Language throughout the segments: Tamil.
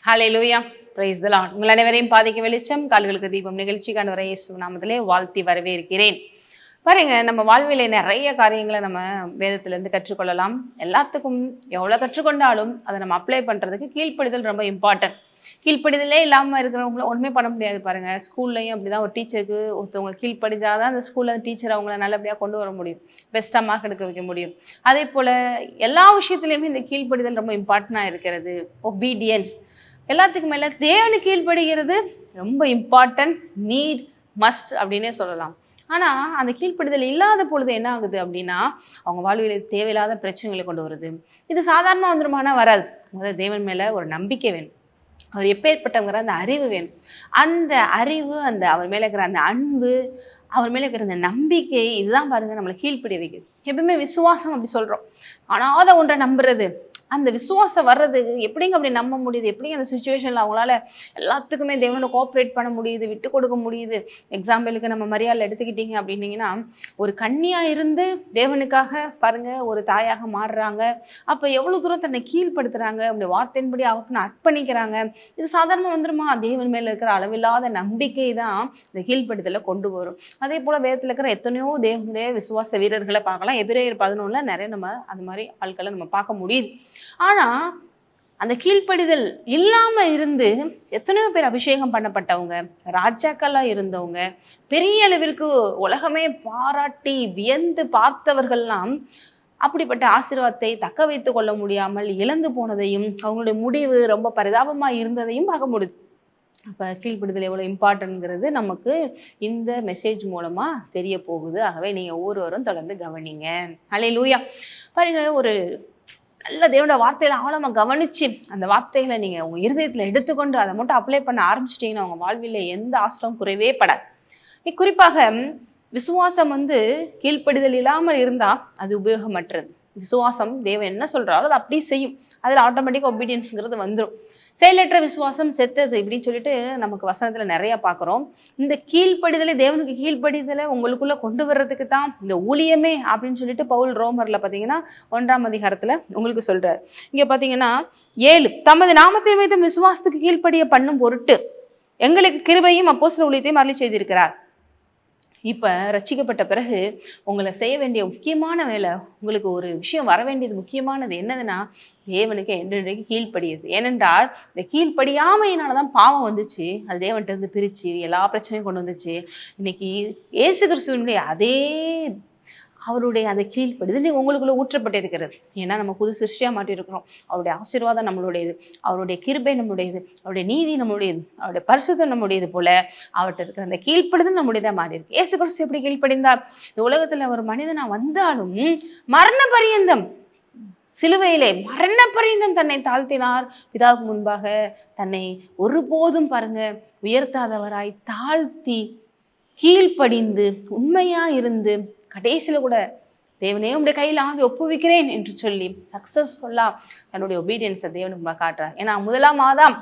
Hallelujah, praise the Lord. உங்கள் அனைவரையும் பாதைக்கு வெளிச்சம், கால்களுக்கு தீபம் நிகழ்ச்சிக்கான வரை இயேசு நாமத்திலே வாழ்த்தி வரவேற்கிறேன். பாருங்க, நம்ம வாழ்விலே நிறைய காரியங்களை நம்ம வேதத்திலேருந்து கற்றுக்கொள்ளலாம். எல்லாத்துக்கும் எவ்வளோ கற்றுக்கொண்டாலும் அதை நம்ம அப்ளை பண்ணுறதுக்கு கீழ்ப்படிதல் ரொம்ப இம்பார்ட்டன்ட். கீழ்ப்படிதலே இல்லாமல் இருக்கிறவங்கள ஒன்றுமே பண்ண முடியாது. பாருங்க, ஸ்கூல்லையும் அப்படிதான். ஒரு டீச்சருக்கு ஒருத்தவங்க கீழ்ப்படிஞ்சாதான் அந்த ஸ்கூலில் டீச்சர் அவங்கள நல்லபடியாக கொண்டு வர முடியும், பெஸ்ட்டாக மார்க் எடுக்க வைக்க முடியும். அதே போல் எல்லா விஷயத்துலையுமே இந்த கீழ்ப்படிதல் ரொம்ப இம்பார்ட்டண்டாக இருக்கிறது. ஒபீடியன்ஸ் எல்லாத்துக்கும் மேலே தேவனுக்கு கீழ்ப்படுகிறது ரொம்ப இம்பார்ட்டன்ட், நீட், மஸ்ட் அப்படின்னே சொல்லலாம். ஆனால் அந்த கீழ்ப்படுதல் இல்லாத பொழுது என்ன ஆகுது அப்படின்னா, அவங்க வாழ்வில் தேவையில்லாத பிரச்சனைகளை கொண்டு வருது. இது சாதாரணமாக வந்துருமானா வராது. முதல்ல தேவன் மேலே ஒரு நம்பிக்கை வேணும், அவர் எப்பேற்பட்டவங்கிற அந்த அறிவு வேணும். அந்த அறிவு, அந்த அவர் மேலே இருக்கிற அந்த அன்பு, அவர் மேலே இருக்கிற அந்த நம்பிக்கை, இதுதான் பாருங்க நம்மளை கீழ்ப்படி வைக்குது. எப்பவுமே விசுவாசம் அப்படி சொல்கிறோம், காணாத ஒன்றை நம்புறது. அந்த விசுவாசம் வர்றது எப்படிங்க அப்படி நம்ப முடியுது? எப்படிங்க அந்த சுச்சுவேஷனில் அவங்களால எல்லாத்துக்குமே தேவனோட கோஆப்ரேட் பண்ண முடியுது, விட்டு கொடுக்க முடியுது? எக்ஸாம்பிளுக்கு நம்ம மரியாதை எடுத்துக்கிட்டீங்க அப்படின்னீங்கன்னா, ஒரு கன்னியாக இருந்து தேவனுக்காக பாருங்க ஒரு தாயாக மாறுறாங்க. அப்போ எவ்வளோ தூரம் தன்னை கீழ்ப்படுத்துறாங்க, அப்படி வார்த்தையின்படி அவருக்கு அர்ப்பணிக்கிறாங்க. இது சாதாரணமாக வந்துருமா? தேவன் மேலே இருக்கிற அளவில்லாத நம்பிக்கை தான் இந்த கீழ்ப்படுத்தலை கொண்டு வரும். அதே போல் வேதத்தில் இருக்கிற எத்தனையோ தேவனுடைய விசுவாச வீரர்களை பார்க்கலாம். எபிரேயர் 11 நிறைய நம்ம அது மாதிரி ஆட்களை நம்ம பார்க்க முடியுது. ஆனா அந்த கீழ்ப்படிதல் இல்லாம இருந்து எத்தனையோ பேர் அபிஷேகம் பண்ணப்பட்டவங்க, ராஜாக்களா இருந்தவங்க, பெரிய அளவிற்கு உலகமே பாராட்டி வியந்து பார்த்தவர்கள்லாம் அப்படிப்பட்ட ஆசீர்வாதத்தை தக்க வைத்துக் கொள்ள முடியாமல் இழந்து போனதையும், அவங்களுடைய முடிவு ரொம்ப பரிதாபமா இருந்ததையும் பார்க்க முடியுது. அப்ப கீழ்ப்படுதல் எவ்வளவு இம்பார்ட்டன்ட்ங்கிறது நமக்கு இந்த மெசேஜ் மூலமா தெரிய போகுது. ஆகவே நீங்க ஒவ்வொருவரும் தொடர்ந்து கவனிங்க. ஹல்லேலூயா. பாருங்க, ஒரு நல்ல தேவனோட வார்த்தையில ஆழமா கவனிச்சு அந்த வார்த்தைகளை நீங்க உங்க இருதயத்துல எடுத்துக்கொண்டு அதை மட்டும் அப்ளை பண்ண ஆரம்பிச்சிட்டீங்கன்னா உங்க வாழ்வில எந்த ஆசிரம் குறைவே படாது. குறிப்பாக விசுவாசம் கீழ்ப்படிதல் இல்லாமல் இருந்தா அது உபயோகமற்றது. விசுவாசம் தேவன் என்ன சொல்றாரோ அதை அப்படி செய்யும். அதுல ஆட்டோமேட்டிக்கா ஒபீடியன்ஸ்ங்கிறது வந்துடும். செயலற்ற விசுவாசம் செத்தது இப்படின்னு சொல்லிட்டு நமக்கு வசனத்துல நிறைய பார்க்குறோம். இந்த கீழ்ப்படிதலை, தேவனுக்கு கீழ்ப்படிதலை உங்களுக்குள்ள கொண்டு வர்றதுக்கு தான் இந்த ஊழியமே அப்படின்னு சொல்லிட்டு பவுல் ரோமர்ல பார்த்தீங்கன்னா 1ஆம் அதிகாரத்துல உங்களுக்கு சொல்றாரு. இங்க பார்த்தீங்கன்னா 7, தமது நாமத்தின் மீது விசுவாசத்துக்கு கீழ்ப்படிய பண்ணும் பொருட்டு எங்களுக்கு கிருபையும் அப்போஸ்தல ஊழியத்தையும் அருளி செய்திருக்கிறார். இப்போ ரட்சிக்கப்பட்ட பிறகு உங்களை செய்ய வேண்டிய முக்கியமான வேலை, உங்களுக்கு ஒரு விஷயம் வர வேண்டியது முக்கியமானது என்னதுன்னா, தேவனுக்கு என்றைக்கு கீழ்ப்படியுது. ஏனென்றால் இந்த கீழ்ப்படியாமையினால தான் பாவம் வந்துச்சு. அது தேவன்கிட்ட இருந்து பிரித்து எல்லா பிரச்சனையும் கொண்டு வந்துச்சு. இன்னைக்கு இயேசு கிறிஸ்துவனுடைய அதே அவருடைய அந்த கீழ்ப்படிதல் உங்களுக்குள்ள ஊற்றப்பட்டிருக்கிறது. ஏன்னா நம்ம புது சிருஷ்டியா மாட்டிருக்கிறோம். அவருடைய ஆசீர்வாதம் நம்மளுடையது, அவருடைய கிருபை நம்மளுடையது, அவருடைய நீதி நம்மளுடையது, அவருடைய பரிசுத்தம் நம்முடையது போல அவர்கிட்ட இருக்கிற அந்த கீழ்ப்படிதல் நம்முடையதா மாறி இருக்கு. இயேசு கிறிஸ்து எப்படி கீழ்ப்படிந்தார்? இந்த உலகத்துல ஒரு மனிதனா வந்தாலும் மரண பரியந்தம், சிலுவையிலே மரண பரியந்தம் தன்னை தாழ்த்தினார். பிதாவுக்கு முன்பாக தன்னை ஒருபோதும் பாருங்க உயர்த்தாதவராய் தாழ்த்தி கீழ்ப்படிந்து உண்மையா இருந்து கடைசியில கூட தேவனே உடைய கையில் ஆவி ஒப்புவிக்கிறேன் என்று சொல்லி சக்சஸ்ஃபுல்லா தன்னுடைய ஒபீடியன்ஸை தேவனுக்கு காட்டுறார். ஏன்னா முதலாம் ஆதாம்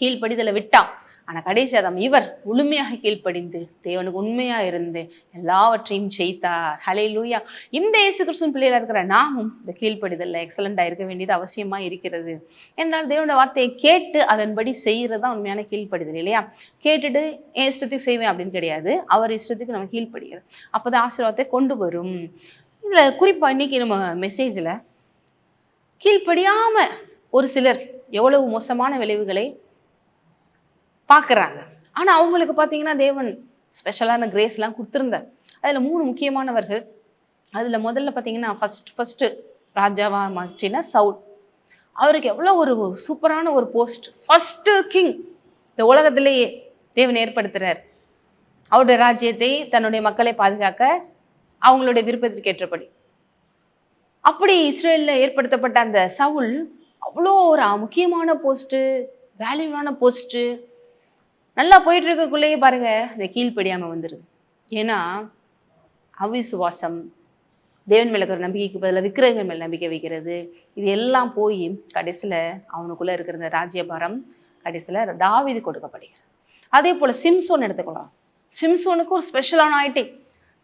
கீழ்ப்படிதலை விட்டான். ஆனா கடைசி ஆதாம் இவர் முழுமையாக கீழ்ப்படிந்து தேவனுக்கு உண்மையா இருந்து எல்லாவற்றையும் செய்தார். ஹல்லேலூயா. இந்த இயேசு கிறிஸ்துவின் பிள்ளைகளா இருக்கிற நாமும் இந்த கீழ்ப்படிதல்ல எக்ஸலண்டா இருக்க வேண்டியது அவசியமா இருக்கிறது. என்றால் தேவனோட வார்த்தையை கேட்டு அதன்படி செய்யறதுதான் உண்மையான கீழ்ப்படிதல் இல்லையா? கேட்டுட்டு என் இஷ்டத்துக்கு செய்வேன் அப்படின்னு கிடையாது. அவர் இஷ்டத்துக்கு நம்ம கீழ்ப்படுகிறது. அப்போதான் ஆசீர்வாதத்தை கொண்டு வரும். இதுல குறிப்பா இன்னைக்கு நம்ம மெசேஜ்ல கீழ்ப்படியாம ஒரு சிலர் எவ்வளவு மோசமான விளைவுகளை பார்க்குறாங்க. ஆனால் அவங்களுக்கு பார்த்தீங்கன்னா தேவன் ஸ்பெஷலான கிரேஸ்லாம் கொடுத்துருந்தார். அதில் 3 முக்கியமானவர்கள். அதில் முதல்ல பார்த்தீங்கன்னா ஃபஸ்ட்டு ராஜாவா மாற்றின சவுல். அவருக்கு எவ்வளோ ஒரு சூப்பரான ஒரு போஸ்ட், ஃபஸ்ட்டு கிங் இந்த உலகத்திலேயே தேவன் ஏற்படுத்துகிறார். அவருடைய ராஜ்யத்தை தன்னுடைய மக்களை பாதுகாக்க அவங்களுடைய விருப்பத்திற்கு ஏற்றபடி. அப்படி இஸ்ரேலில் ஏற்படுத்தப்பட்ட அந்த சவுல் அவ்வளோ ஒரு முக்கியமான போஸ்ட்டு, வேல்யூவான போஸ்ட்டு, நல்லா போயிட்டு இருக்கக்குள்ளேயே பாருங்க இந்த கீழ்ப்படியாமல் வந்துடுது. ஏன்னா அவிசுவாசம், தேவன் மேல இருக்கிற நம்பிக்கைக்கு பதிலாக விக்கிரகங்கள் மேல் நம்பிக்கை வைக்கிறது, இது எல்லாம் போய் கடைசியில் அவனுக்குள்ள இருக்கிற இந்த ராஜ்யபாரம் கடைசியில் தாவீது கொடுக்கப்படுகிறது. அதே போல் சிம்சோன் எடுத்துக்கலாம். சிம்சோனுக்கு ஒரு ஸ்பெஷலான ஐட்டி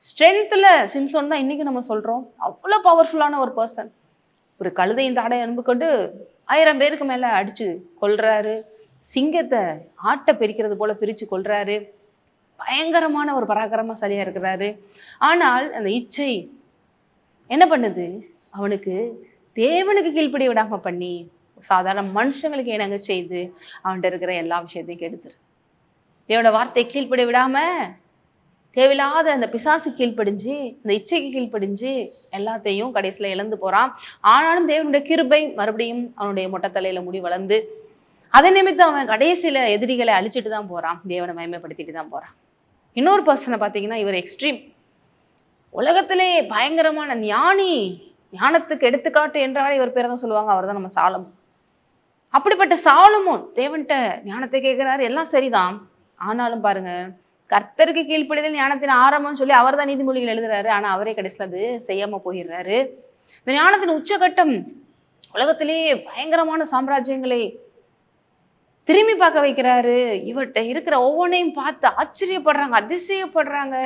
ஸ்ட்ரென்த்தில் சிம்சோன் தான் இன்னைக்கு நம்ம சொல்கிறோம். அவ்வளோ பவர்ஃபுல்லான ஒரு பர்சன். ஒரு கழுதையின் தாடை அன்பு கொண்டு 1000 பேருக்கு மேலே அடித்து கொல்றாரு. சிங்கத்தை ஆட்டை பிரிக்கிறது போல பிரிச்சு கொள்றாரு. பயங்கரமான ஒரு பராக்கிரமசாலியா இருக்கிறாரு. ஆனால் அந்த இச்சை என்ன பண்ணுது, அவனுக்கு தேவனுக்கு கீழ்ப்படி விடாம பண்ணி சாதாரண மனுஷங்களுக்கு இணங்க செய்து அவன்கிட்ட இருக்கிற எல்லா விஷயத்தையும் கெடுத்துரு. தேவனோட வார்த்தை கீழ்ப்படி விடாம தேவையில்லாத அந்த பிசாசு கீழ்ப்படிஞ்சு, இந்த இச்சைக்கு கீழ்ப்படிஞ்சு எல்லாத்தையும் கடைசியில இழந்து போறான். ஆனாலும் தேவனுடைய கிருபை மறுபடியும் அவனுடைய மொட்டை தலையில முடி வளர்ந்து அதை நிமித்தம் அவன் கடைசியில எதிரிகளை அழிச்சிட்டு தான் போறான், தேவனை மகிமைப்படுத்திட்டு தான் போறான். இன்னொரு பர்சனை பார்த்தீங்கன்னா, இவர் எக்ஸ்ட்ரீம், உலகத்திலே பயங்கரமான ஞானி, ஞானத்துக்கு எடுத்துக்காட்டு என்றாலே இவர் பேரை தான் சொல்லுவாங்க. அவர் தான் நம்ம சாலமோன். அப்படிப்பட்ட சாலமோன் தேவன்கிட்ட ஞானத்தை கேட்கிறாரு, எல்லாம் சரிதான். ஆனாலும் பாருங்க, கர்த்தருக்கு கீழ்ப்படிதல் ஞானத்தின் ஆரம்பம்னு சொல்லி அவர் தான் நீதிமொழிகள் எழுதுறாரு. ஆனா அவரே கடைசியில் அது செய்யாம போயிடுறாரு. இந்த ஞானத்தின் உச்சகட்டம் உலகத்திலே பயங்கரமான சாம்ராஜ்யங்களை திரும்பி பார்க்க வைக்கிறாரு. இவர்கிட்ட இருக்கிற ஒவ்வொன்றையும் பார்த்து ஆச்சரியப்படுறாங்க, அதிசயப்படுறாங்க.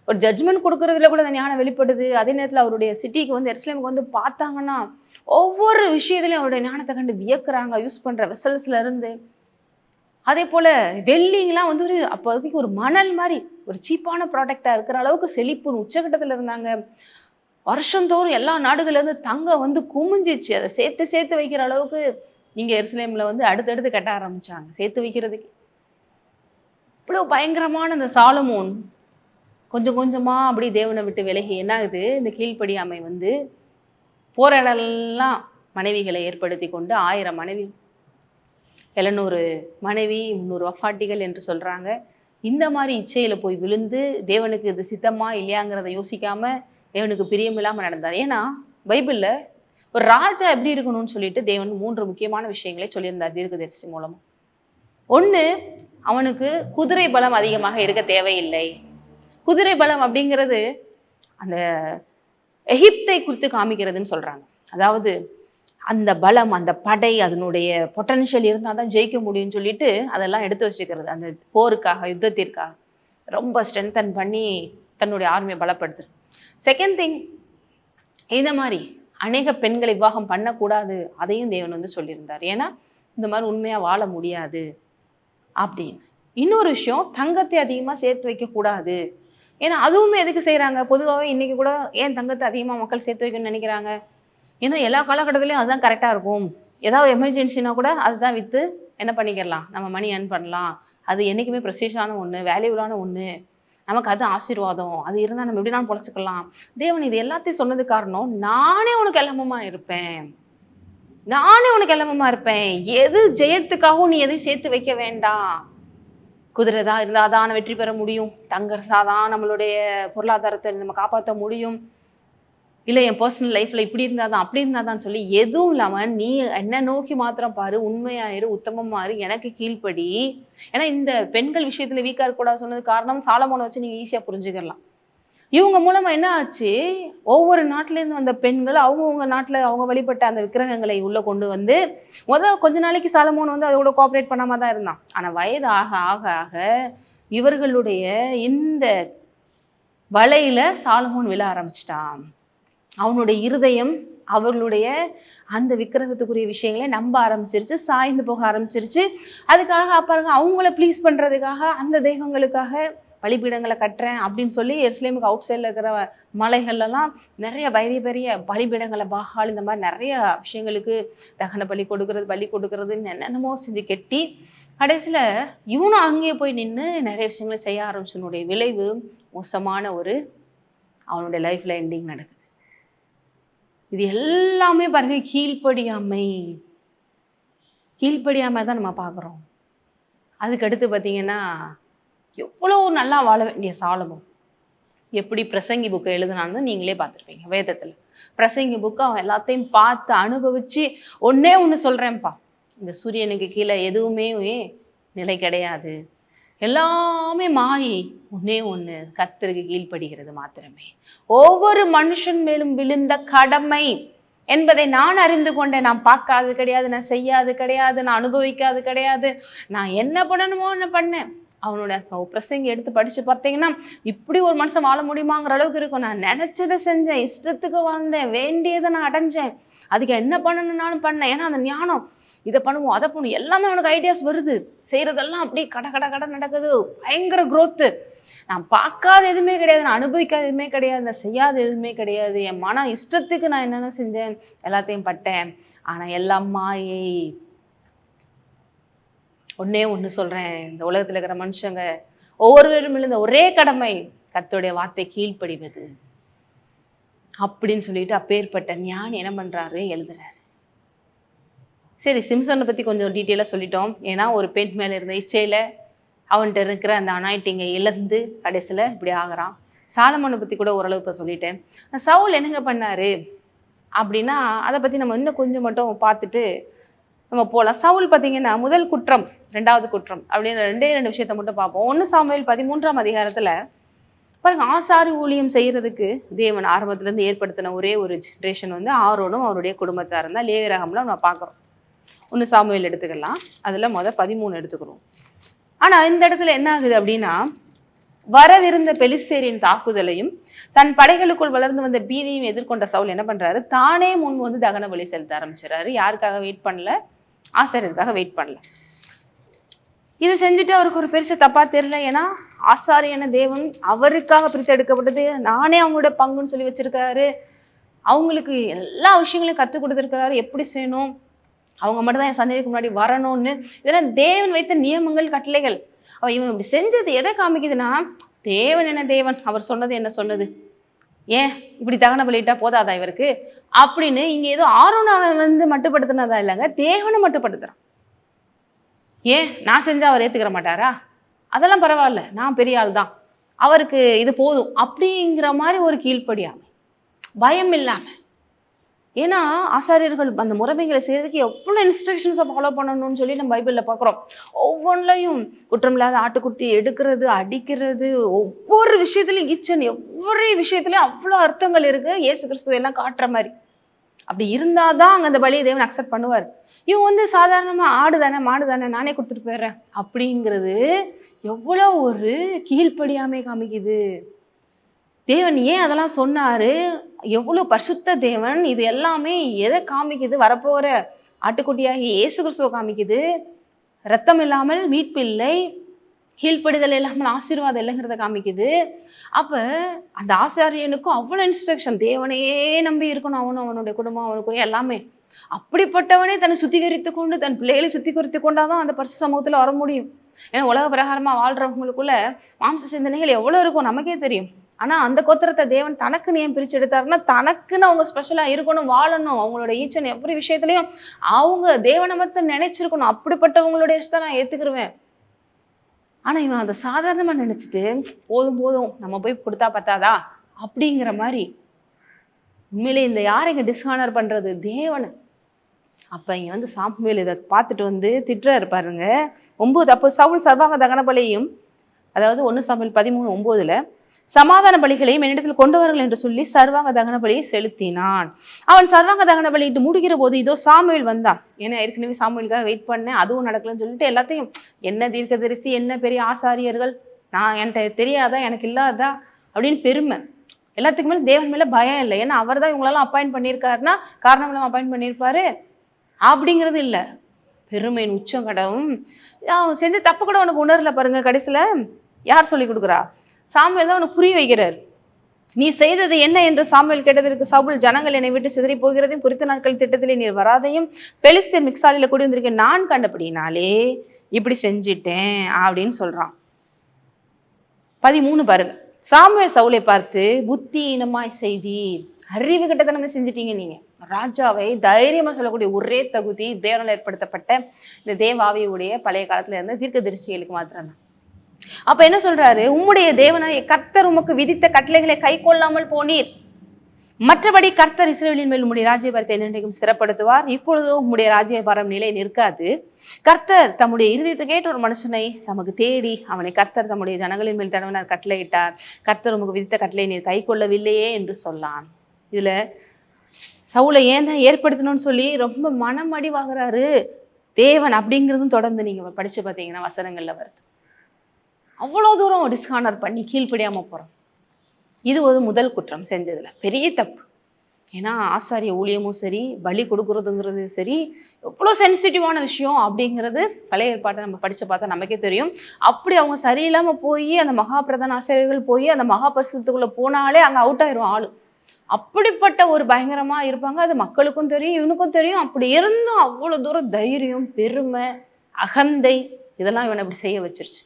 ஒரு ஜட்ஜ்மெண்ட் கொடுக்கறதுல கூட அந்த ஞானம் வெளிப்படுது. அதே நேரத்தில் அவருடைய சிட்டிக்கு வந்து எருசலேமுக்கு வந்து பார்த்தாங்கன்னா ஒவ்வொரு விஷயத்துலையும் அவருடைய ஞானத்தை கண்டு வியக்குறாங்க. யூஸ் பண்ற வெசல்ஸ்ல இருந்து, அதே போல வெள்ளிங்கெல்லாம் வந்து ஒரு அப்போதைக்கு ஒரு மணல் மாதிரி ஒரு சீப்பான ப்ராடக்டா இருக்கிற அளவுக்கு செழிப்பு உச்சகட்டத்துல இருந்தாங்க. வருஷந்தோறும் எல்லா நாடுகள்ல இருந்து தங்கம் வந்து குமிஞ்சிச்சு. அதை சேர்த்து சேர்த்து வைக்கிற அளவுக்கு இங்க எருசலேம்ல வந்து அடுத்தடுத்து கட்ட ஆரம்பிச்சாங்க சேர்த்து வைக்கிறதுக்கு. இவ்வளவு பயங்கரமான அந்த சாலமோன் கொஞ்சம் கொஞ்சமா அப்படி தேவனை விட்டு விலகி என்ன ஆகுது, இந்த கீழ்ப்படியாமை வந்து போற இடம்லாம் மனைவிகளை ஏற்படுத்தி கொண்டு 1000 மனைவி, 700 மனைவி, 300 வஃபாட்டிகள் என்று சொல்றாங்க. இந்த மாதிரி இச்சையில போய் விழுந்து தேவனுக்கு இது சித்தமா இல்லையாங்கிறத யோசிக்காம தேவனுக்கு பிரியமில்லாம நடந்தார். ஏன்னா பைபிள்ல ஒரு ராஜா எப்படி இருக்கணும்னு சொல்லிட்டு தேவன் 3 முக்கியமான விஷயங்களை சொல்லியிருந்தார் தீர்க்கதரிசி மூலமா. ஒண்ணு, அவனுக்கு குதிரை பலம் அதிகமாக இருக்க தேவையில்லை. குதிரை பலம் அப்படிங்கிறது அந்த எகிப்தை குறித்து காமிக்கிறதுன்னு சொல்றாங்க. அதாவது அந்த பலம், அந்த படை, அதனுடைய பொட்டன்ஷியல் இருந்தால் தான் ஜெயிக்க முடியும்னு சொல்லிட்டு அதெல்லாம் எடுத்து வச்சுக்கிறது. அந்த போருக்காக, யுத்தத்திற்காக ரொம்ப ஸ்ட்ரென்தன் பண்ணி தன்னுடைய ஆர்மியை பலப்படுத்துது. செகண்ட் திங், இந்த மாதிரி அநேக பெண்களை விவாகம் பண்ணக்கூடாது, அதையும் தேவன் வந்து சொல்லியிருந்தார். ஏன்னா இந்த மாதிரி உண்மையா வாழ முடியாது அப்படின்னு. இன்னொரு விஷயம், தங்கத்தை அதிகமாக சேர்த்து வைக்கக்கூடாது. ஏன்னா அதுவுமே எதுக்கு செய்கிறாங்க, பொதுவாகவே இன்னைக்கு கூட ஏன் தங்கத்தை அதிகமாக மக்கள் சேர்த்து வைக்கணும்னு நினைக்கிறாங்க, ஏன்னா எல்லா காலகட்டத்திலையும் அதுதான் கரெக்டாக இருக்கும். ஏதாவது எமர்ஜென்சினா கூட அதுதான் விற்று என்ன பண்ணிக்கலாம், நம்ம மணி ஏர்ன் பண்ணலாம். அது என்றைக்குமே ப்ரெஸ்டீஜான ஒன்று, வேல்யூபிளான ஒன்று, நமக்கு அது ஆசீர்வாதம், அது இருந்தால் நம்ம எப்படினாலும் பொழைச்சிக்கலாம். தேவன் இது எல்லாத்தையும் சொன்னது காரணம், நானே உனக்கு எல்லாமமா இருப்பேன், நானே உனக்கு எல்லாமமா இருப்பேன். எது ஜெயத்துக்காகவும் நீ எதையும் சேர்த்து வைக்க வேண்டாம். குதிரை தான் இருந்தால் தான் வெற்றி பெற முடியும், தங்கம் இருந்தால் தான் நம்மளுடைய பொருளாதாரத்தை நம்ம காப்பாற்ற முடியும், இல்லை என் பர்சனல் லைஃப்ல இப்படி இருந்தாதான் அப்படி இருந்தாதான் சொல்லி எதுவும் இல்லாம நீ என்ன நோக்கி மாத்திரம் பாரு, உண்மையாயிரு, உத்தமமாயிரு, எனக்கு கீழ்ப்படி. ஏன்னா இந்த பெண்கள் விஷயத்துல வீக்கா இருக்கக்கூடாது சொன்னது காரணம் சாலமோனை வச்சு நீங்க ஈஸியா புரிஞ்சுக்கலாம். இவங்க மூலமா என்ன ஆச்சு, ஒவ்வொரு நாட்டுல இருந்து வந்த பெண்கள் அவங்கவுங்க நாட்டுல அவங்க வழிபட்ட அந்த விக்கிரகங்களை உள்ள கொண்டு வந்து கொஞ்ச நாளைக்கு சாலமோன் வந்து அதோட கோஆப்ரேட் பண்ணாம தான் இருந்தான். ஆனா வயது ஆக ஆக ஆக இவர்களுடைய இந்த வலையில சாலமோன் விழ ஆரம்பிச்சிட்டான். அவனுடைய இருதயம் அவர்களுடைய அந்த விக்கிரகத்துக்குரிய விஷயங்களை நம்ப ஆரம்பிச்சிருச்சு, சாய்ந்து போக ஆரம்பிச்சிருச்சு. அதுக்காக பாருங்க, அவங்கள ப்ளீஸ் பண்றதுக்காக அந்த தெய்வங்களுக்காக பலிபீடங்களை கட்டுறேன் அப்படின்னு சொல்லி எருசலேமுக்கு அவுட் சைடில் இருக்கிற மலைகள்லாம் நிறைய பெரிய பெரிய பலிபீடங்களை, பாகால், இந்த மாதிரி நிறைய விஷயங்களுக்கு தகன பலி கொடுக்கறது, பலி கொடுக்கறதுன்னு என்னென்னமோ செஞ்சு கெட்டி கடைசியில இவனும் அங்கேயே போய் நின்று நிறைய விஷயங்களை செய்ய ஆரம்பிச்சனுடைய விளைவு மோசமான ஒரு அவனுடைய லைஃப்ல எண்டிங் நடக்குது. இது எல்லாமே பாருங்க கீழ்ப்படியாமை தான் நம்ம பார்க்குறோம். அதுக்கு அடுத்து பார்த்தீங்கன்னா எவ்வளோ நல்லா வாழ வேண்டிய சாலமோன் எப்படி பிரசங்கி புக்கை எழுதுனான்னு நீங்களே பார்த்துருப்பீங்க. வேதத்தில் பிரசங்கி புக்கை அவன் எல்லாத்தையும் பார்த்து அனுபவிச்சு ஒன்னே ஒன்று சொல்கிறேன்ப்பா, இந்த சூரியனுக்கு கீழே எதுவுமே நிலை கிடையாது, எல்லாமே மாயை, ஒன்னே ஒன்று கர்த்தருக்கு கீழ்ப்படுகிறது மாத்திரமே. ஒவ்வொரு மனுஷன் மேலும் விழுந்த கடமை என்பதை நான் அறிந்து கொண்டேன். நான் பார்க்காது கிடையாது, நான் செய்யாது கிடையாது, நான் அனுபவிக்காது கிடையாது, நான் என்ன பண்ணணுமோ என்ன பண்ணேன். அவனோட பிரசங்கி எடுத்து படிச்சு பார்த்தீங்கன்னா இப்படி ஒரு மனுஷன் வாழ முடியுமாங்கிற அளவுக்கு இருக்கும். நான் நினைச்சதை செஞ்சேன், இஷ்டத்துக்கு வாழ்ந்தேன், வேண்டியதை நான் அடைஞ்சேன், அதுக்கு என்ன பண்ணணும்னாலும் பண்ணேன். ஏன்னா அந்த ஞானம் இதை பண்ணுவோம் அதை பண்ணுவோம், எல்லாமே அவனுக்கு ஐடியாஸ் வருது. செய்யறதெல்லாம் அப்படியே கட கட கட நடக்குது, பயங்கர growth. நான் பார்க்காத எதுவுமே கிடையாது, நான் அனுபவிக்காத எதுவுமே கிடையாது, நான் செய்யாத எதுவுமே கிடையாது. என் மன இஷ்டத்துக்கு நான் என்னென்ன செஞ்சேன், எல்லாத்தையும் பட்டேன். ஆனா எல்லாம் மாயை. ஒன்னே ஒண்ணு சொல்றேன், இந்த உலகத்துல இருக்கிற மனுஷங்க ஒவ்வொருவரும் இருந்த ஒரே கடமை கர்த்தருடைய வார்த்தை கீழ்ப்படிவது அப்படின்னு சொல்லிட்டு அப்பேற்பட்ட ஞானி என்ன பண்றாரு, எழுதுறாரு. சரி, சிம்சனை பத்தி கொஞ்சம் டீட்டெயிலா சொல்லிட்டோம். ஏன்னா ஒரு பெண் மேல இருந்த இச்சையில அவன்கிட்ட இருக்கிற அந்த அனாயிட்டிங்கை இழந்து கடைசியில இப்படி ஆகுறான். சாலமோனை பத்தி கூட ஓரளவு இப்ப சொல்லிட்டேன். சவுல் என்னங்க பண்ணாரு அப்படின்னா அதை பத்தி நம்ம இன்னும் கொஞ்சம் மட்டும் பார்த்துட்டு நம்ம போகலாம். சவுல் பார்த்தீங்கன்னா முதல் குற்றம், ரெண்டாவது குற்றம் அப்படின்னு ரெண்டு விஷயத்த மட்டும் பார்ப்போம். 1 சாமுவேல் 13ஆம் அதிகாரத்துல பாருங்க, ஆசாரி ஊழியம் செய்யறதுக்கு தேவன் ஆரம்பத்துல இருந்து ஏற்படுத்தின ஒரே ஒரு ஜென்ரேஷன் வந்து ஆரோனும் அவருடைய குடும்பத்தாரும் தான். லேவியராகம்ல நம்ம பார்க்குறோம். 1 சாமுவேல் எடுத்துக்கலாம், அதுல 13 எடுத்துக்கிறோம். ஆனா இந்த இடத்துல என்ன ஆகுது அப்படின்னா, வரவிருந்த பெலிஸ்தேரின் தாக்குதலையும் தன் படைகளுக்குள் வளர்ந்து வந்த பீதியையும் எதிர்கொண்ட சவுல் என்ன பண்றாரு, தானே முன் வந்து தகன பலி செலுத்த ஆரம்பிச்சிடறாரு. யாருக்காக வெயிட் பண்ணல, ஆசாரியருக்காக வெயிட் பண்ணல. இது செஞ்சுட்டு அவருக்கு ஒரு பெருசு தப்பா தெரியல. ஏன்னா ஆசாரியன தேவன் அவருக்காக பிரித்து எடுக்கப்பட்டது, நானே அவங்களோட பங்குன்னு சொல்லி வச்சிருக்காரு. அவங்களுக்கு எல்லா விஷயங்களையும் கற்றுக் கொடுத்துருக்கிறாரு, எப்படி செய்யணும், அவங்க மட்டும் தான் என் சந்ததிக்கு முன்னாடி வரணும்னு. இதெல்லாம் தேவன் வைத்த நியமங்கள், கட்டளைகள். இவன் இப்படி செஞ்சது எதை காமிக்குதுன்னா, தேவன் என்ன தேவன், அவர் சொன்னது என்ன சொன்னது, ஏன் இப்படி தகன பலிட்டா போதாதா இவருக்கு அப்படின்னு இங்க ஏதோ ஆரோனை வந்து மட்டுப்படுத்தினதா இல்லைங்க, தேவனை மட்டுப்படுத்துறான். ஏன் நான் செஞ்சா அவர் ஏத்துக்கிற மாட்டாரா, அதெல்லாம் பரவாயில்ல, நான் பெரிய ஆள் தான், அவருக்கு இது போதும் அப்படிங்கிற மாதிரி ஒரு கீழ்ப்படியாமை, பயம் இல்லாம. ஏன்னா ஆசாரியர்கள் அந்த முறைமைகளை செய்யறதுக்கு எவ்வளோ இன்ஸ்ட்ரக்ஷன்ஸை ஃபாலோ பண்ணணும்னு சொல்லி நம்ம பைபிளில் பார்க்குறோம். ஒவ்வொன்றையும் குற்றமில்லாத ஆட்டுக்குட்டி எடுக்கிறது, அடிக்கிறது, ஒவ்வொரு விஷயத்துலையும் கிச்சன் ஒவ்வொரு விஷயத்துலையும் அவ்வளோ அர்த்தங்கள் இருக்கு. இயேசு கிறிஸ்துவ எல்லாம் காட்டுற மாதிரி. அப்படி இருந்தாதான் அங்கே அந்த பலியை தேவன் அக்செப்ட் பண்ணுவார். இவன் வந்து சாதாரணமாக ஆடு தானே மாடு தானே நானே கொடுத்துட்டு போயிடுறேன் அப்படிங்கிறது எவ்வளோ ஒரு கீழ்ப்படியாமை காமிக்குது. தேவன் ஏன் அதெல்லாம் சொன்னாரு, எவ்வளவு பரிசுத்த தேவன். இது எல்லாமே எதை காமிக்குது, வரப்போற ஆட்டுக்குட்டியாகி இயேசு கிறிஸ்துவ காமிக்குது. ரத்தம் இல்லாமல் மீட்பு இல்லை, கீழ்ப்படிதல் இல்லாமல் ஆசீர்வாதம் இல்லைங்கிறத காமிக்குது. அப்ப அந்த ஆசாரியனுக்கும் அவ்வளவு இன்ஸ்ட்ரக்ஷன், தேவனையே நம்பி இருக்கணும் அவனும் அவனுடைய குடும்பம் அவனுக்குரிய எல்லாமே. அப்படிப்பட்டவனே தன்னை சுத்திகரித்து கொண்டு தன் பிள்ளைகளை சுத்திகரித்து கொண்டாதான் அந்த பரிசு சமூகத்துல வர முடியும். ஏன்னா உலக பிரகாரமா வாழ்றவங்களுக்குள்ள மாம்ச சிந்தனைகள் எவ்வளவு இருக்கும் நமக்கே தெரியும். ஆனா அந்த கோத்திரத்தை தேவன் தனக்குன்னு ஏன் பிரிச்சு எடுத்தாருன்னா, தனக்குன்னு அவங்க ஸ்பெஷலா இருக்கணும், வாழணும், அவங்களோட ஈச் அண்ட் எவ்ரி விஷயத்துலயும் அவங்க தேவனை மட்டும் நினைச்சிருக்கணும். அப்படிப்பட்டவங்களுடைய இஷ்டம் நான் ஏத்துக்கிருவேன். ஆனா இவன் அதை சாதாரணமா நினைச்சிட்டு போதும் போதும் நம்ம போய் கொடுத்தா பத்தாதா அப்படிங்கிற மாதிரி. உண்மையிலே இந்த யாரைங்க டிஸ்ஹானர் பண்றது, தேவனை. அப்ப இங்க வந்து சாமுவேல் இதை பார்த்துட்டு வந்து திட்டுறாரு பாருங்க. 9 அப்போ சவுல் சர்வாங்க தகன பலியையும், அதாவது 1 சாமுவேல் 13:9 சமாதான பலிகளையும் என்னிடத்தில் கொண்டு வாருங்கள் என்று சொல்லி சர்வாங்க தகன பலியை செலுத்தினான். அவன் சர்வாங்க தகன பலியிட்டு முடிக்கிற போது இதோ சாமுவேல் வந்தான். ஏன்னா ஏற்கனவே சாமுவேலுக்காக வெயிட் பண்ணேன், அதுவும் நடக்கலன்னு சொல்லிட்டு எல்லாத்தையும், என்ன தீர்க்கதரிசி, என்ன பெரிய ஆசாரியர்கள், நான் என்கிட்ட தெரியாதா, எனக்கு இல்லாதா அப்படின்னு பெருமை. எல்லாத்துக்கு மேலே தேவன் மேல பயம் இல்லை. ஏன்னா அவர் தான் இவங்களெல்லாம் அப்பாயிண்ட் பண்ணியிருக்காருன்னா காரணம் இல்லாமல் அப்பாயிண்ட் பண்ணியிருப்பாரு அப்படிங்கிறது இல்லை. பெருமையின் உச்சம் கடவும் செஞ்ச தப்பு கூட உனக்கு உணரல பாருங்க. கடைசியில யார் சொல்லி கொடுக்குறா, சாமுவேல் தான் உனக்கு புரிய வைக்கிறார். நீ செய்தது என்ன என்று சாமுவேல் கேட்டதற்கு சவுல், ஜனங்கள் என்னை விட்டு சிதறி போகிறதையும் குறித்த நாட்கள் திட்டத்திலே நீர் வராதையும் பெலிஸ்தர் மிக்சாலில கூடி வந்திருக்கேன் நான் கண்டபடினாலே இப்படி செஞ்சிட்டேன் அப்படின்னு சொல்றான். 13 பாருங்க. சாமுவேல் சவுலை பார்த்து, புத்தியினமாய் செய்தீர், அறிவு கிட்டத்தனமே செஞ்சிட்டீங்க. நீங்க ராஜாவை தைரியமா சொல்லக்கூடிய ஒரே தகுதி தேவனால் ஏற்படுத்தப்பட்ட இந்த தேவாவியுடைய பழைய காலத்துல இருந்த தீர்க்கதரிசிகளுக்கு மாத்திரம்தான். அப்ப என்ன சொல்றாரு, உம்முடைய தேவனாய கர்த்தர் உமக்கு விதித்த கட்டளைகளை கை கொள்ளாமல் போனீர், மற்றபடி கர்த்தர் இஸ்ரவேலின் மேல் உம்முடைய ராஜ்யபாரத்தை என்றைக்கும் ஸ்திரப்படுத்துவார். இப்பொழுதோ உம்முடைய ராஜ்யபாரம் நிலை நிற்காது. கர்த்தர் தம்முடைய இருதயத்தை கேட்ட ஒரு மனுஷனை தமக்கு தேடி அவனை கர்த்தர் தம்முடைய ஜனங்களின் மேல் தடவினார் கட்டளையிட்டார். கர்த்தர் உமக்கு விதித்த கட்டளை நீர் கை கொள்ளவில்லையே என்று சொல்லான். இதுல சவுலை ஏன் தான் ஏற்படுத்தணும்னு சொல்லி ரொம்ப மனம் அடிவாகிறாரு தேவன் அப்படிங்கிறதும் தொடர்ந்து நீங்க படிச்சு பார்த்தீங்கன்னா வசனங்கள்ல வருது. அவ்வளவு தூரம் டிஸ்ஹானர் பண்ணி கீழ்ப்படியாம போறோம். இது ஒரு முதல் குற்றம் செஞ்சதுல பெரிய தப்பு. ஏன்னா ஆசாரிய ஊழியமும் சரி, பலி கொடுக்குறதுங்கிறது சரி, எவ்வளோ சென்சிட்டிவான விஷயம் அப்படிங்கிறது பழைய ஏற்பாட்டை நம்ம படித்து பார்த்தா நமக்கே தெரியும். அப்படி அவங்க சரியில்லாமல் போய் அந்த மகா பிரதான ஆசிரியர்கள் போய் அந்த மகா பரிசுத்தத்துக்குள்ளே போனாலே அங்கே அவுட் ஆயிரும் ஆளு. அப்படிப்பட்ட ஒரு பயங்கரமாக இருப்பாங்க. அது மக்களுக்கும் தெரியும், இவனுக்கும் தெரியும். அப்படி இருந்தும் அவ்வளோ தூரம் தைரியம், பெருமை, அகந்தை இதெல்லாம் இவனை இப்படி செய்ய வச்சிருச்சு.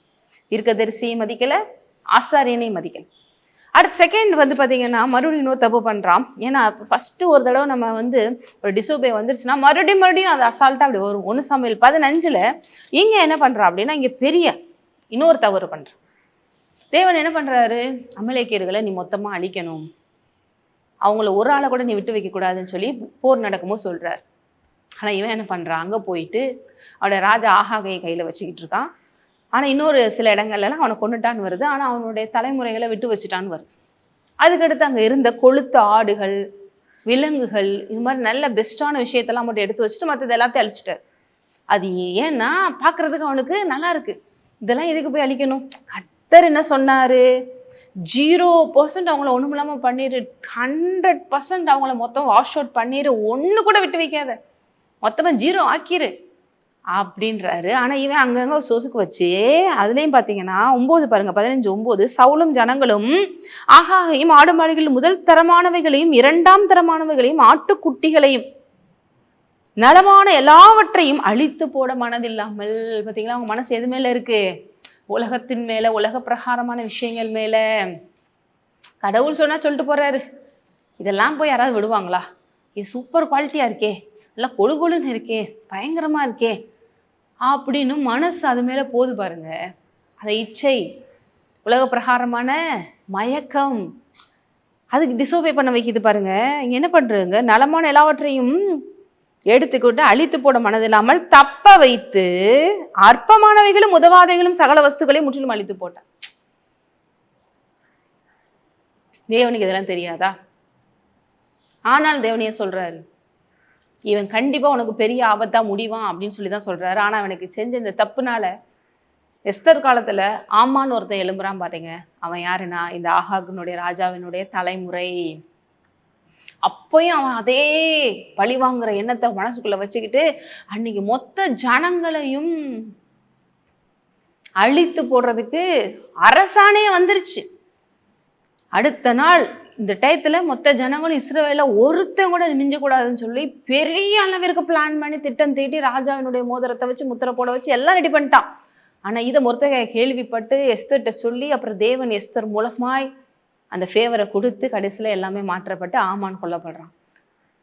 தீர்க்கதரிசியை மதிக்கலை, ஆசாரியனை மதிக்கலை. அடுத்த செகண்ட் பார்த்தீங்கன்னா மறுபடியும் இன்னொரு தப்பு பண்ணுறான். ஏன்னா ஃபஸ்ட்டு ஒரு தடவை நம்ம ஒரு டிசோபே வந்துருச்சுன்னா மறுபடியும் அது அசால்ட்டாக அப்படி வரும். 1 சாமுவேல் 15 இங்கே என்ன பண்ணுறா அப்படின்னா இங்கே பெரிய இன்னொரு தவறு பண்ணுறான். தேவன் என்ன பண்ணுறாரு, அமலேக்கியர்களை நீ மொத்தமாக அழிக்கணும், அவங்கள ஒரு ஆளை கூட நீ விட்டு வைக்கக்கூடாதுன்னு சொல்லி போர் நடக்கும்போது சொல்கிறார். ஆனால் இவன் என்ன பண்ணுறான், அங்கே போயிட்டு அவனோட ராஜா ஆகாகையை கையில் வச்சுக்கிட்டு இருக்கான். ஆனால் இன்னொரு சில இடங்கள்லாம் அவனை கொண்டுட்டான்னு வருது. ஆனால் அவனுடைய தலைமுறைகளை விட்டு வச்சுட்டான்னு வருது. அதுக்கடுத்து அங்கே இருந்த கொளுத்த ஆடுகள், விலங்குகள், இது மாதிரி நல்ல பெஸ்ட்டான விஷயத்தெல்லாம் மட்டும் எடுத்து வச்சுட்டு மற்றது எல்லாத்தையும் அழிச்சிட்டார். அது ஏன்னா பார்க்குறதுக்கு அவனுக்கு நல்லா இருக்கு. இதெல்லாம் எதுக்கு போய் அழிக்கணும்? கர்த்தர் என்ன சொன்னார், 0% அவங்கள ஒன்றும் இல்லாமல் பண்ணிடு, 100% அவங்கள மொத்தம் வாஷ் அவுட் பண்ணிடு, ஒன்று கூட விட்டு வைக்காத, மொத்தமாக 0 ஆக்கிரு அப்படின்றாரு. ஆனால் இவன் அங்கங்கே சொசுக்கு வச்சு அதுலேயும் பார்த்தீங்கன்னா 9 பாருங்க, 15:9 சவுலும் ஜனங்களும் ஆகாகையும் ஆடு மாடுகள் முதல் தரமானவைகளையும் 2ஆம் தரமானவைகளையும் ஆட்டுக்குட்டிகளையும் நலமான எல்லாவற்றையும் அழித்து போட மனதில்லாமல். பார்த்தீங்களா, அவங்க மனசு எது மேலே இருக்கு, உலகத்தின் மேலே, உலக பிரகாரமான விஷயங்கள் மேலே. கடவுள் சொன்னா சொல்லிட்டு போறாரு, இதெல்லாம் போய் யாராவது விடுவாங்களா? இது சூப்பர் குவாலிட்டியா இருக்கே, நல்லா கொழு கொழுன்னு இருக்கே, பயங்கரமா இருக்கே அப்படின்னு மனசு அது மேலே போது பாருங்க. அந்த இச்சை, உலக பிரகாரமான மயக்கம், அதுக்கு டிசோபே பண்ண வைக்கிது பாருங்க. இங்கே என்ன பண்ணுறங்க, நலமான எல்லாவற்றையும் எடுத்துக்கிட்டு அழித்து போட மனதில்லாமல் தப்ப வைத்து அற்பமானவைகளும் உதவாதைகளும் சகல வஸ்துக்களையும் முற்றிலும் அழித்து போட்டான். தேவனுக்கு இதெல்லாம் தெரியாதா? ஆனால் தேவனையே சொல்றாரு, இவன் கண்டிப்பா உனக்கு பெரிய ஆபத்தா முடிவான் அப்படின்னு சொல்லி தான் சொல்றாரு. ஆனா அவனுக்கு செஞ்ச இந்த தப்புனால எஸ்தர் காலத்துல ஆமான்னு ஒருத்தன் எழும்புறான் பாத்தீங்க. அவன் யாருன்னா இந்த ஆகாகனுடைய ராஜாவினுடைய தலைமுறை. அப்பயும் அவன் அதே பழி வாங்குற எண்ணத்தை மனசுக்குள்ள வச்சுக்கிட்டு அன்னைக்கு மொத்த ஜனங்களையும் அழித்து போடுறதுக்கு அரசாணையே வந்துருச்சு. அடுத்த நாள் இந்த டயத்துல மொத்த ஜனங்களும் இஸ்ரவேல ஒருத்தன் கூட மிஞ்சக்கூடாதுன்னு சொல்லி பெரிய அளவிற்கு பிளான் பண்ணி திட்டம் தீட்டி ராஜாவினுடைய மோதிரத்தை வச்சு முத்திரை போட வச்சு எல்லாம் ரெடி பண்ணிட்டான். ஆனா இதை மொத்த கேள்விப்பட்டு எஸ்தர்கிட்ட சொல்லி அப்புறம் தேவன் எஸ்தர் மூலமாய் அந்த ஃபேவரை கொடுத்து கடைசியில் எல்லாமே மாற்றப்பட்டு ஆமான் கொல்லப்படுறான்.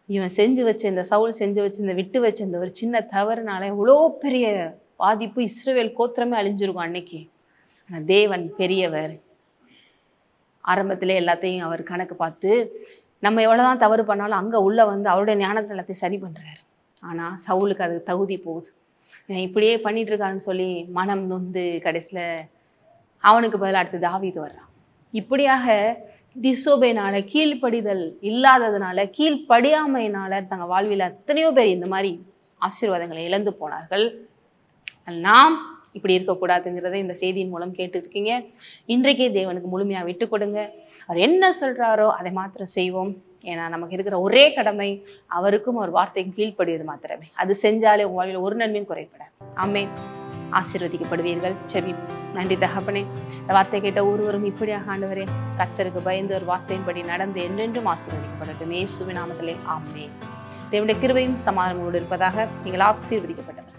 இவன் செஞ்சு வச்ச இந்த சவுல் செஞ்சு வச்சு இந்த விட்டு வச்ச இந்த ஒரு சின்ன தவறுனால இவ்வளோ பெரிய பாதிப்பு, இஸ்ரவேல் கோத்திரமே அழிஞ்சிருக்கும் அன்னைக்கு. ஆனால் தேவன் பெரியவர், ஆரம்பத்திலே எல்லாத்தையும் அவர் கணக்கு பார்த்து நம்ம எவ்வளோதான் தவறு பண்ணாலும் அங்கே உள்ள அவருடைய ஞானத்தில் எல்லாத்தையும் சரி பண்ணுறாரு. ஆனால் சவுலுக்கு அது தகுதி போகுது. இப்படியே பண்ணிட்டு இருக்கான்னு சொல்லி மனம் நொந்து கடைசியில் அவனுக்கு பதிலாக அடுத்து தாவீது வர்றான். இப்படியாக டிசோபேனால, கீழ்ப்படிதல் இல்லாததுனால, கீழ்ப்படியாமையினால தங்கள் வாழ்வில் எத்தனையோ பேர் இந்த மாதிரி ஆசீர்வாதங்களை இழந்து போனார்கள். நாம் இப்படி இருக்கக்கூடாதுங்கிறத இந்த செய்தியின் மூலம் கேட்டுருக்கீங்க. இன்றைக்கே தேவனுக்கு முழுமையாக விட்டு கொடுங்க. அவர் என்ன சொல்றாரோ அதை மாத்திரம் செய்வோம். ஏன்னா நமக்கு இருக்கிற ஒரே கடமை அவருக்கும் அவர் வார்த்தைக்கும் கீழ்ப்படிவது மாத்திரமே. அது செஞ்சாலே உங்கள் வாழ்வில் ஒரு நன்மையும் குறைப்படாது. ஆமென். ஆசீர்வதிக்கப்படுவீர்கள். செவி. நன்றி தகப்பனே. இந்த வார்த்தை கேட்ட ஒருவரும் இப்படியாக ஆண்டவரே கர்த்தருக்கு பயந்து ஒரு வார்த்தையின்படி நடந்து என்றென்றும் ஆசீர்வதிக்கப்படட்டும். இயேசுவின் நாமத்திலே ஆமென். தேவனுடைய கிருபையும் சமாதானமோடு இருப்பதாக. நீங்கள் ஆசீர்வதிக்கப்பட்டவர்.